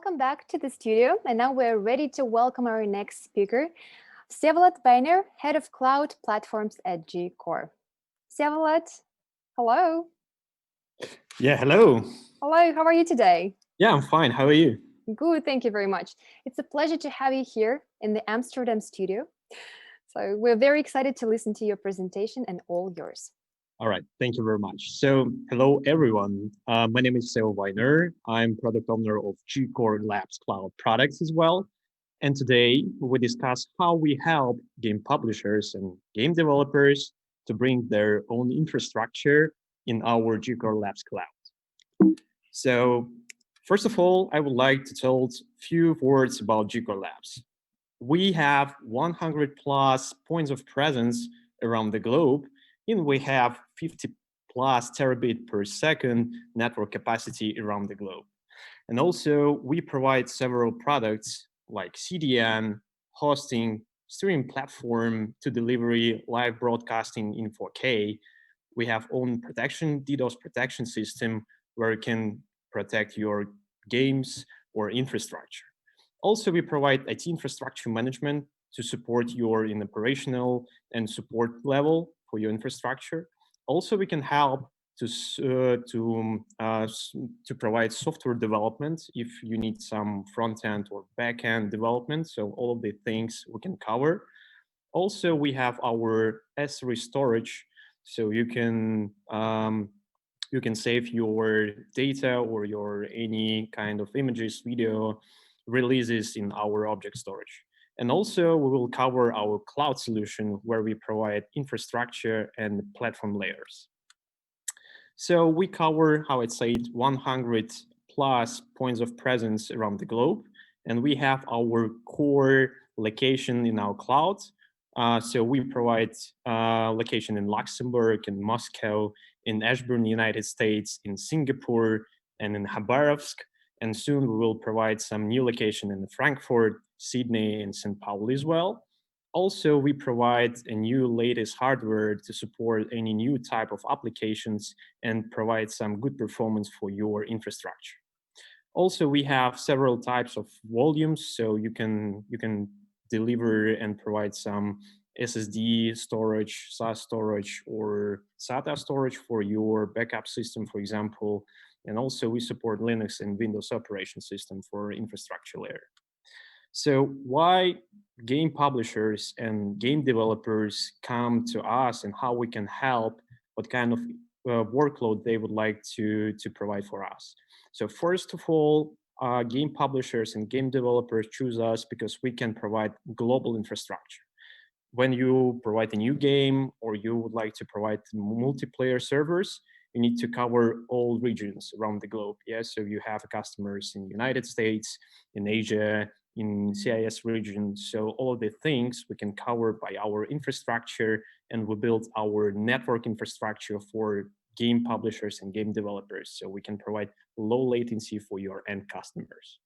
welcome back to the studio. And now we're ready to welcome our next speaker, Vsevolod Vayner, Head of Cloud Platforms at G-Core. Vsevolod, hello. Yeah, hello. Hello, how are you today? Yeah, I'm fine. How are you? Good, thank you very much. It's a pleasure to have you here in the Amsterdam studio. So we're very excited to listen to your presentation and all yours. All right, thank you very much. So, hello everyone. My name is Vsevolod Vayner. I'm product owner of G-Core Labs Cloud products as well. And today we discuss how we help game publishers and game developers to bring their own infrastructure in our G-Core Labs Cloud. So, first of all, I would like to tell a few words about G-Core Labs. We have 100 plus points of presence around the globe, and we have 50 plus terabit per second network capacity around the globe. And also, we provide several products like CDN, hosting, streaming platform to delivery live broadcasting in 4K. We have own protection, Ddos Protection system, where you can protect your games or infrastructure. Also, we provide IT infrastructure management to support your in operational and support level for your infrastructure. Also, we can help to provide software development if you need some front end or back end development. So all of the things we can cover. Also, we have our S3 storage, so you can save your data or your any kind of images, video releases in our object storage. And also we will cover our cloud solution where we provide infrastructure and platform layers. So we cover, how I'd say, 100 plus points of presence around the globe. And we have our core location in our cloud. So we provide location in Luxembourg, in Moscow, in Ashburn, United States, in Singapore, and in Khabarovsk. And soon we will provide some new location in Frankfurt, Sydney, and St. Paul as well. Also, we provide a new latest hardware to support any new type of applications and provide some good performance for your infrastructure. Also, we have several types of volumes, so you can deliver and provide some SSD storage, SAS storage, or SATA storage for your backup system, for example. And also we support Linux and Windows operation system for infrastructure layer. So why game publishers and game developers come to us and how we can help, what kind of workload they would like to provide for us. So first of all, game publishers and game developers choose us because we can provide global infrastructure. When you provide a new game or you would like to provide multiplayer servers, you need to cover all regions around the globe. Yeah, so you have customers in the United States, in Asia, in CIS region. So all of the things we can cover by our infrastructure, and we build our network infrastructure for game publishers and game developers. So we can provide low latency for your end customers.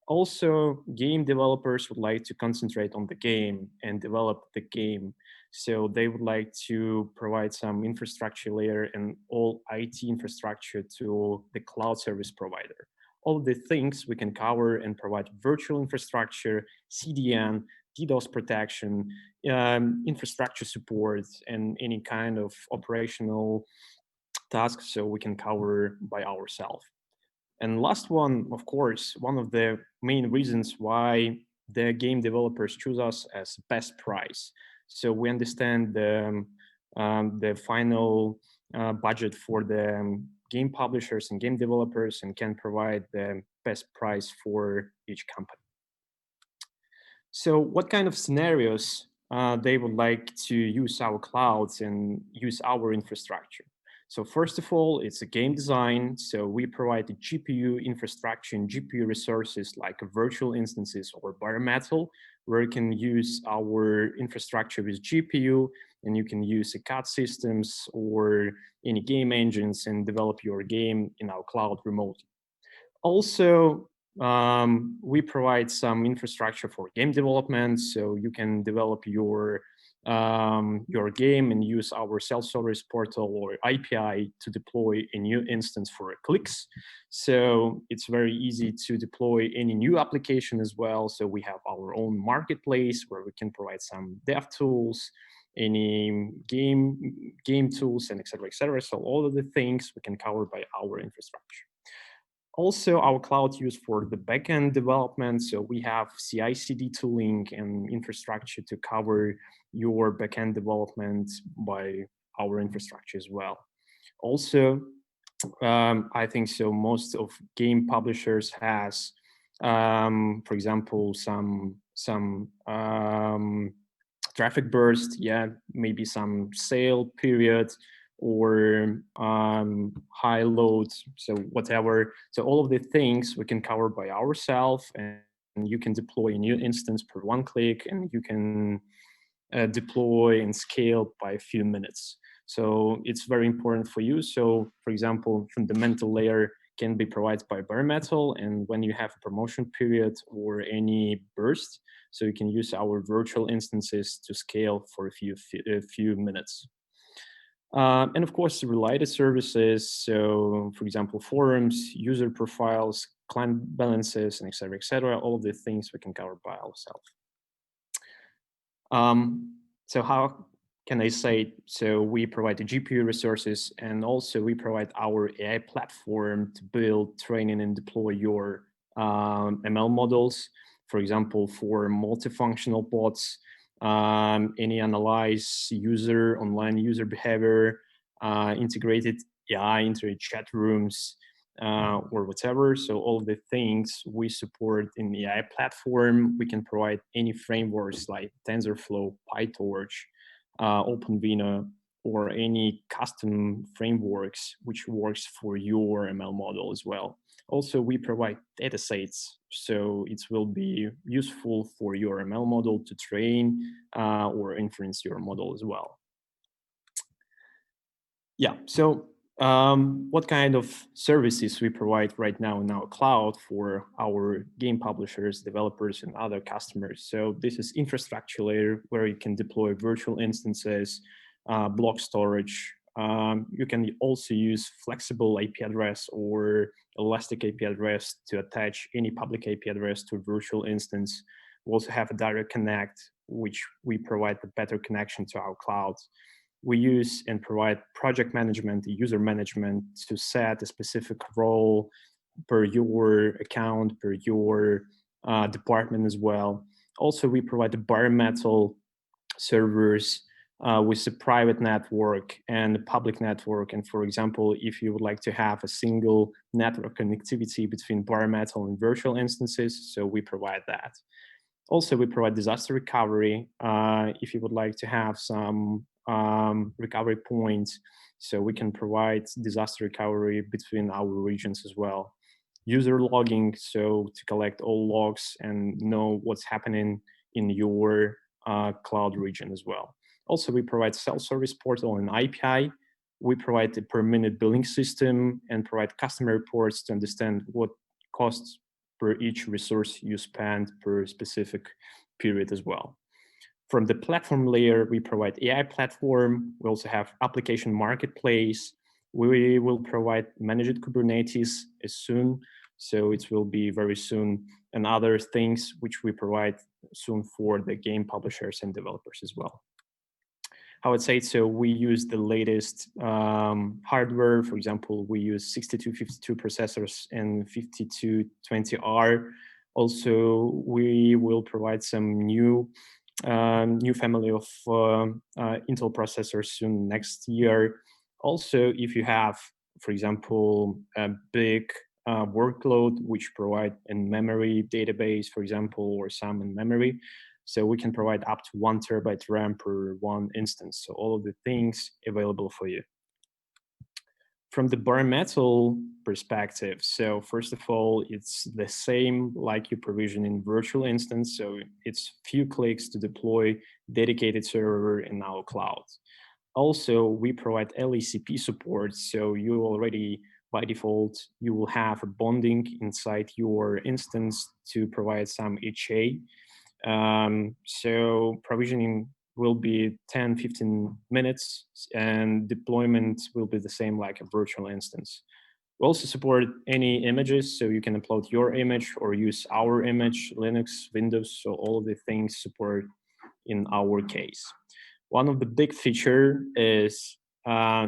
Also, game developers would like to concentrate on the game and develop the game. So they would like to provide some infrastructure layer and all IT infrastructure to the cloud service provider. All the things we can cover and provide virtual infrastructure, CDN, DDoS protection, infrastructure support, and any kind of operational tasks, so we can cover by ourselves. And last one, of course, one of the main reasons why the game developers choose us as best price. So we understand the final budget for the game publishers and game developers and can provide the best price for each company. So what kind of scenarios they would like to use our clouds and use our infrastructure? So first of all, it's a game design. So we provide the GPU infrastructure and GPU resources like virtual instances or bare metal, where you can use our infrastructure with GPU, and you can use the CAD systems or any game engines and develop your game in our cloud remotely. Also, we provide some infrastructure for game development, so you can develop your your game and use our self-service portal or API to deploy a new instance for clicks. So it's very easy to deploy any new application as well. So we have our own marketplace where we can provide some dev tools, any game tools, and et cetera, et cetera. So all of the things we can cover by our infrastructure. Also, our cloud used for the backend development. So we have CI/CD tooling and infrastructure to cover your backend development by our infrastructure as well. Also, I think so most of game publishers has, for example, some traffic burst, yeah, maybe some sale period or high load, so whatever. So all of the things we can cover by ourselves, and you can deploy a new instance per one click, and you can deploy and scale by a few minutes. So it's very important for you. So for example, fundamental layer can be provided by bare metal, and when you have a promotion period or any burst, so you can use our virtual instances to scale for a few minutes. And of course, related services. So for example, forums, user profiles, client balances, and et cetera, all of the things we can cover by ourselves. So how can I say? So we provide the GPU resources, and also we provide our AI platform to build, training, and deploy your ML models. For example, for multifunctional bots, any analyze online user behavior, integrated AI into chat rooms, or whatever. So all the things we support in the AI platform, we can provide any frameworks like TensorFlow, PyTorch, OpenVINO, or any custom frameworks which works for your ML model as well. Also, we provide datasets, so it will be useful for your ML model to train or inference your model as well. Yeah, so what kind of services we provide right now in our cloud for our game publishers, developers, and other customers. So this is infrastructure layer where you can deploy virtual instances, block storage. You can also use flexible IP address or elastic IP address to attach any public IP address to a virtual instance. We also have a direct connect, which we provide a better connection to our cloud. We use and provide project management, user management to set a specific role per your account, per your department as well. Also, we provide the bare metal servers with a private network and a public network. And for example, if you would like to have a single network connectivity between bare metal and virtual instances, so we provide that. Also, we provide disaster recovery if you would like to have some recovery points, so we can provide disaster recovery between our regions as well. User logging, so to collect all logs and know what's happening in your cloud region as well. Also, we provide self-service portal and API. We provide a per minute billing system and provide customer reports to understand what costs per each resource you spend per specific period as well. From the platform layer, we provide AI platform. We also have application marketplace. We will provide managed Kubernetes as soon, so it will be very soon, and other things which we provide soon for the game publishers and developers as well. I would say, so we use the latest hardware. For example, we use 6252 processors and 5220R. Also, we will provide some new family of Intel processors soon next year. Also, if you have, for example, a big workload which provide in memory database, for example, or some in memory, so we can provide up to 1 terabyte RAM per one instance. So all of the things available for you. From the bare metal perspective, so first of all, it's the same like you provision in virtual instance. So it's few clicks to deploy dedicated server in our cloud. Also, we provide LACP support. So you already, by default, you will have a bonding inside your instance to provide some HA. So provisioning will be 10-15 minutes, and deployment will be the same like a virtual instance. We also support any images, so you can upload your image or use our image, Linux, Windows, so all of the things support in our case. One of the big feature is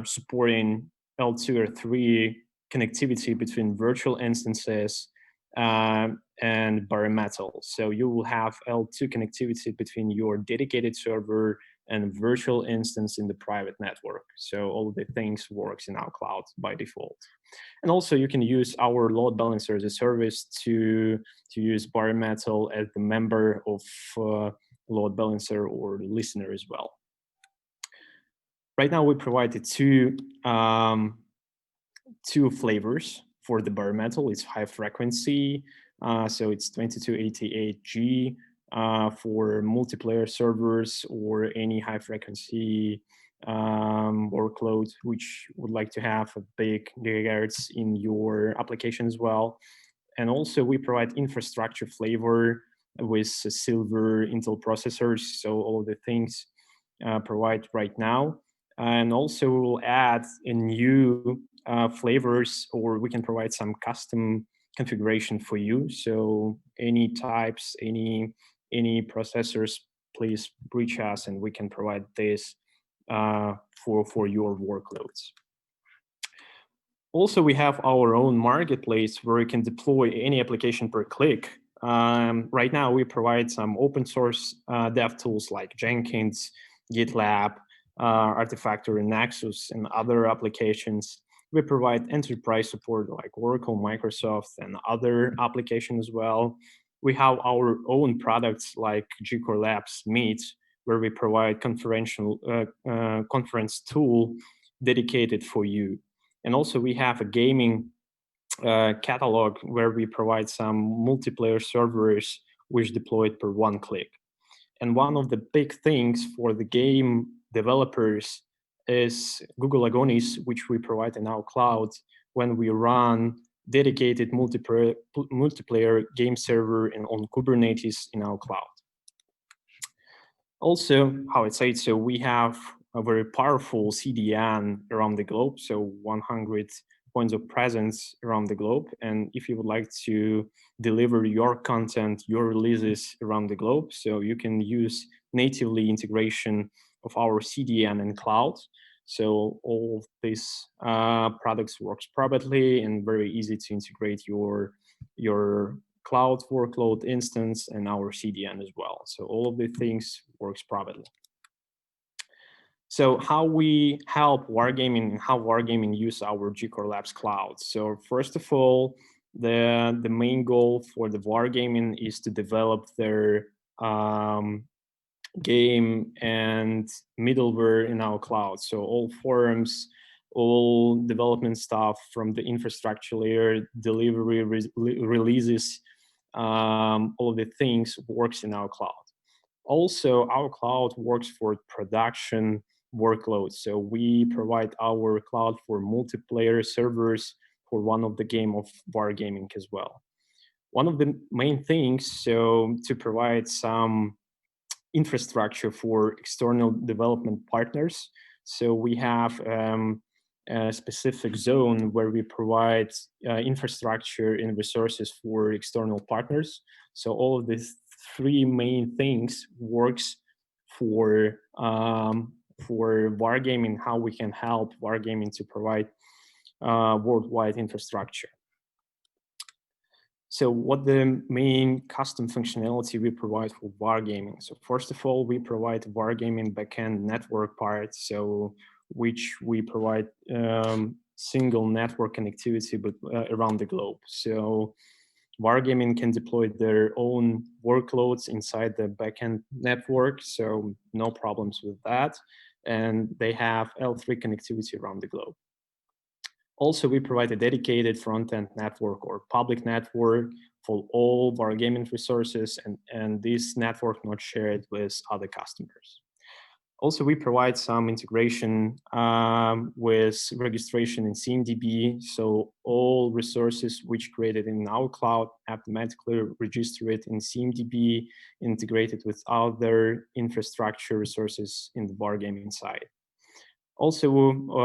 supporting L2 or 3 connectivity between virtual instances and bare metal. So you will have L2 connectivity between your dedicated server and virtual instance in the private network. So all of the things works in our cloud by default. And also you can use our load balancer as a service to use bare metal as the member of load balancer or listener as well. Right now we provided two flavors for the bare metal. It's high frequency, so it's 2288G for multiplayer servers or any high frequency workload which would like to have a big gigahertz in your application as well. And also we provide infrastructure flavor with silver Intel processors, so all the things provide right now. And also we'll add a new flavors, or we can provide some custom configuration for you. So any types, any processors, please reach us and we can provide this for your workloads. Also, we have our own marketplace where you can deploy any application per click. Right now, we provide some open source dev tools like Jenkins, GitLab, Artifactory, Nexus, and other applications. We provide enterprise support like Oracle, Microsoft, and other applications as well. We have our own products like G-Core Labs Meet, where we provide conference tool dedicated for you. And also we have a gaming catalog where we provide some multiplayer servers which deployed per one click. And one of the big things for the game developers is Google Agonis, which we provide in our cloud when we run dedicated multiplayer game server and on Kubernetes in our cloud. Also, how I say it, so we have a very powerful CDN around the globe, so 100 points of presence around the globe. And if you would like to deliver your content, your releases around the globe, so you can use natively integration of our CDN and cloud. So all of these products works privately and very easy to integrate your cloud workload instance and our CDN as well. So all of the things works privately. So how we help Wargaming and how Wargaming use our G-Core Labs cloud. So first of all, the main goal for the Wargaming is to develop their game and middleware in our cloud. So all forums, all development stuff from the infrastructure layer, delivery, releases, all of the things works in our cloud. Also, our cloud works for production workloads. So we provide our cloud for multiplayer servers for one of the game of Wargaming as well. One of the main things, so to provide some infrastructure for external development partners. So we have a specific zone where we provide infrastructure and resources for external partners. So all of these three main things works for Wargaming, how we can help Wargaming to provide worldwide infrastructure. So what the main custom functionality we provide for Wargaming? So first of all, we provide Wargaming backend network part, so which we provide single network connectivity but around the globe. So Wargaming can deploy their own workloads inside the backend network, so no problems with that. And they have L3 connectivity around the globe. Also, we provide a dedicated front-end network or public network for all Wargaming resources, and this network not shared with other customers. Also, we provide some integration with registration in CMDB. So all resources which created in our cloud automatically register it in CMDB, integrated with other infrastructure resources in the Wargaming side. Also,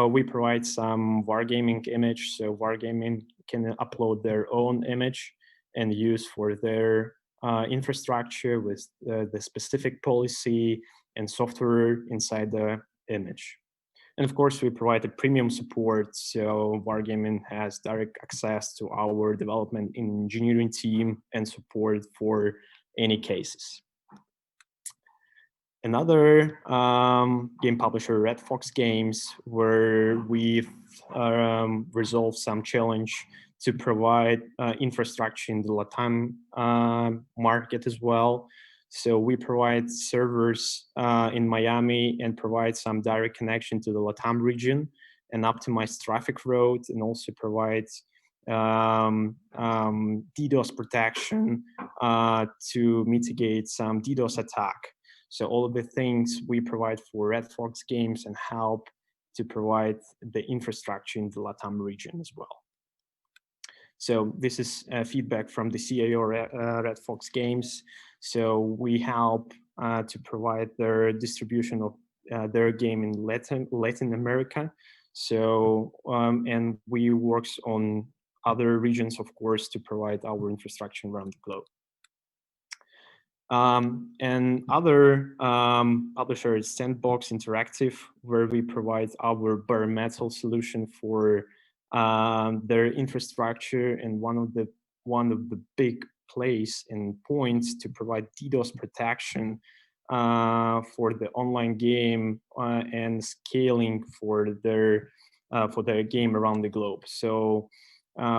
we provide some Wargaming image. So Wargaming can upload their own image and use for their infrastructure with the specific policy and software inside the image. And of course, we provide a premium support, so Wargaming has direct access to our development engineering team and support for any cases. Another game publisher, Red Fox Games, where we've resolved some challenge to provide infrastructure in the LATAM market as well. So we provide servers in Miami and provide some direct connection to the LATAM region and optimize traffic routes, and also provide DDoS protection to mitigate some DDoS attack. So all of the things we provide for Red Fox Games and help to provide the infrastructure in the LATAM region as well. So this is feedback from the CIO Red Fox Games. So we help to provide their distribution of their game in Latin America. So and we work on other regions, of course, to provide our infrastructure around the globe. And other publisher is Sandbox Interactive, where we provide our bare metal solution for their infrastructure, and one of the big place and points to provide DDoS protection for the online game and scaling for their game around the globe. So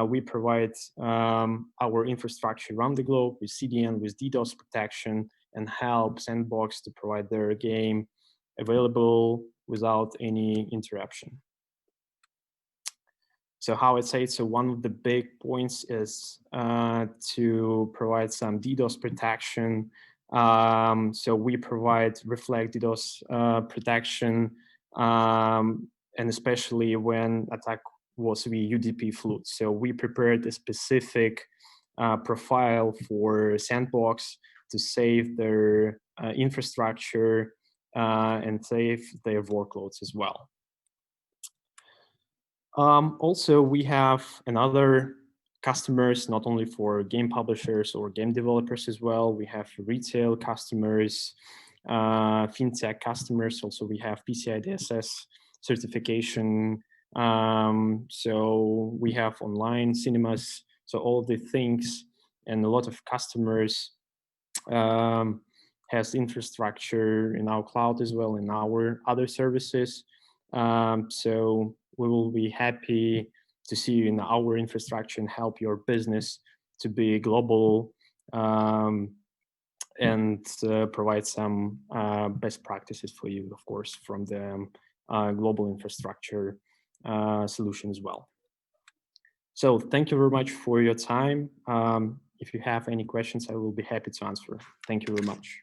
we provide our infrastructure around the globe with CDN, with DDoS protection, and help Sandbox to provide their game available without any interruption. So how I'd say, so one of the big points is to provide some DDoS protection. So we provide reflect DDoS protection, and especially when attack was via UDP flood. So we prepared a specific profile for Sandbox to save their infrastructure and save their workloads as well. Also, we have another customers, not only for game publishers or game developers as well. We have retail customers, fintech customers. Also, we have PCI DSS certification. So we have online cinemas. So all the things, and a lot of customers has infrastructure in our cloud as well, in our other services. So we will be happy to see you in our infrastructure and help your business to be global, and provide some best practices for you, of course, from the global infrastructure solution as well. So thank you very much for your time. If you have any questions, I will be happy to answer. Thank you very much.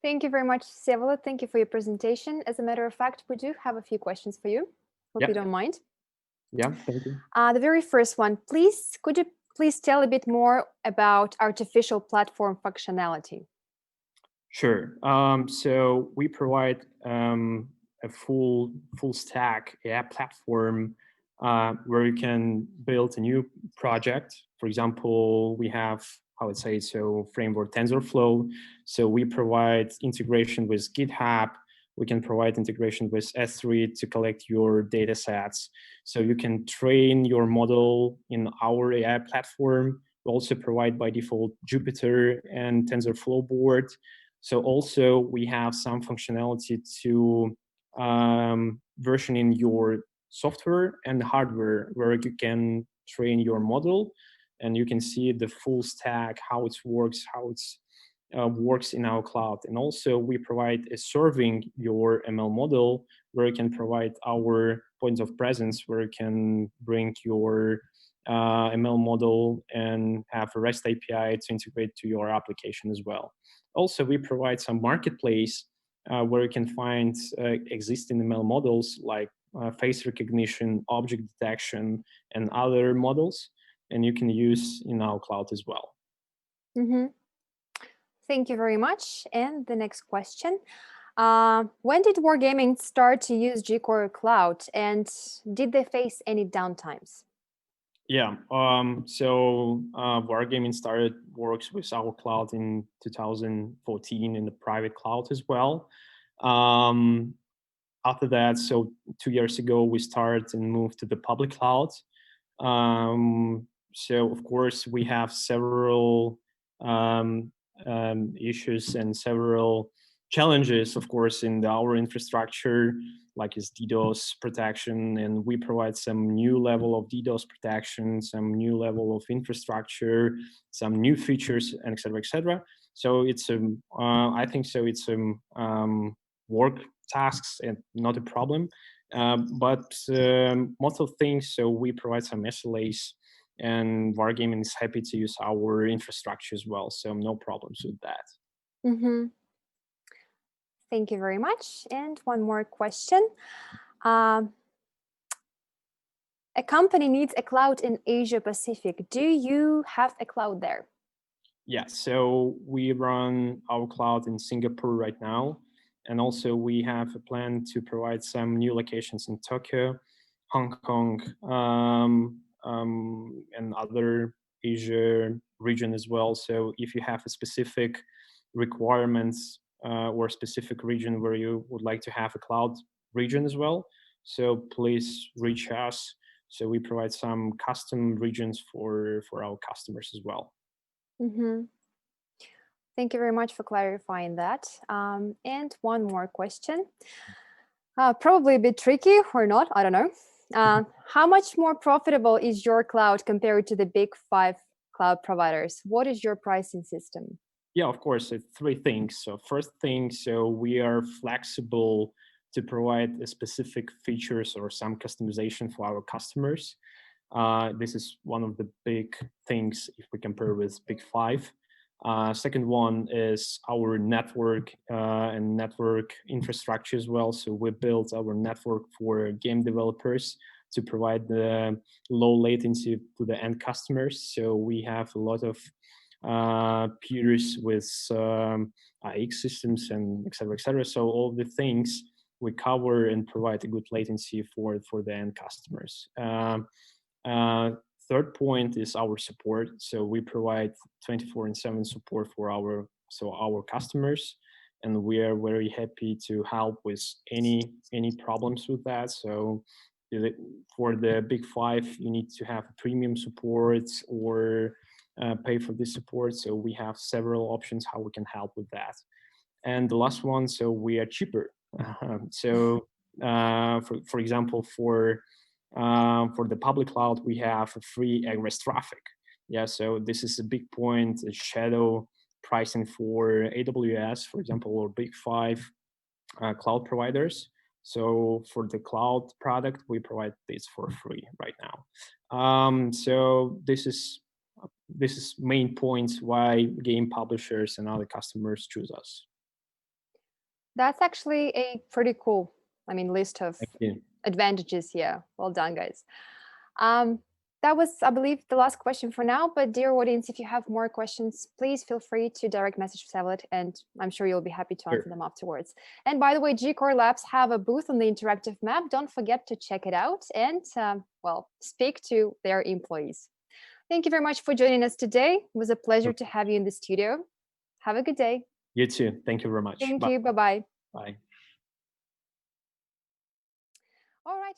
Thank you very much, Vsevolod. Thank you for your presentation. As a matter of fact, we do have a few questions for you. Hope you don't mind. Yeah, thank you. The very first one, please, could you please tell a bit more about artificial platform functionality? Sure. So we provide a full stack AI platform where you can build a new project. For example, we have, I would say, so framework TensorFlow. So we provide integration with GitHub. We can provide integration with S3 to collect your data sets. So you can train your model in our AI platform. We also provide by default Jupyter and TensorFlow board. So also we have some functionality to versioning your software and hardware, where you can train your model and you can see the full stack, how it works, works in our cloud. And also we provide a serving your ML model, where you can provide our points of presence, where you can bring your ML model and have a REST API to integrate to your application as well. Also, we provide some marketplace where you can find existing ML models like face recognition, object detection, and other models, and you can use in our cloud as well. Mm-hmm. Thank you very much. And the next question. When did Wargaming start to use G-Core Cloud, and did they face any downtimes? Yeah, Wargaming works with our cloud in 2014 in the private cloud as well. After that, so 2 years ago, we started and moved to the public cloud. So of course, we have several issues and several challenges, of course, in our infrastructure, like is Ddos protection, and we provide some new level of Ddos protection, some new level of infrastructure, some new features, and et cetera, et cetera. So it's I think so. It's work tasks and not a problem, but most of things. So we provide some SLAs, and Wargaming is happy to use our infrastructure as well. So no problems with that. Mm-hmm. Thank you very much. And one more question. A company needs a cloud in Asia Pacific. Do you have a cloud there? Yeah, so we run our cloud in Singapore right now. And also we have a plan to provide some new locations in Tokyo, Hong Kong, and other Asia region as well. So if you have a specific requirements or specific region where you would like to have a cloud region as well, so please reach us. So we provide some custom regions for our customers as well. Mm-hmm. Thank you very much for clarifying that. And one more question. Probably a bit tricky or not, I don't know. How much more profitable is your cloud compared to the big 5 cloud providers? What is your pricing system? Yeah, of course, it's 3 things. So first thing, so we are flexible to provide a specific features or some customization for our customers. This is one of the big things if we compare with big 5. Second one is our network and network infrastructure as well. So we built our network for game developers to provide the low latency to the end customers. So we have a lot of peers with AX systems and et cetera, et cetera. So all the things we cover and provide a good latency for the end customers. Third point is our support. So we provide 24/7 support for our customers, and we are very happy to help with any problems with that. So for the big 5, you need to have premium support or pay for this support. So we have several options how we can help with that. And the last one, so we are cheaper. So for example, for the public cloud, we have a free egress traffic. Yeah, so this is a big point, a shadow pricing for AWS, for example, or big 5 cloud providers. So for the cloud product, we provide this for free right now. So this is main points why game publishers and other customers choose us. That's actually a pretty cool, list of Thank you. advantages. Yeah, well done, guys. That was, I believe, the last question for now. But dear audience, if you have more questions, please feel free to direct message Vsevolod, and I'm sure you'll be happy to answer them afterwards. And by the way, G-Core Labs have a booth on the interactive map. Don't forget to check it out and, speak to their employees. Thank you very much for joining us today. It was a pleasure to have you in the studio. Have a good day. You too. Thank you very much. Thank you. Bye-bye. Bye. All right.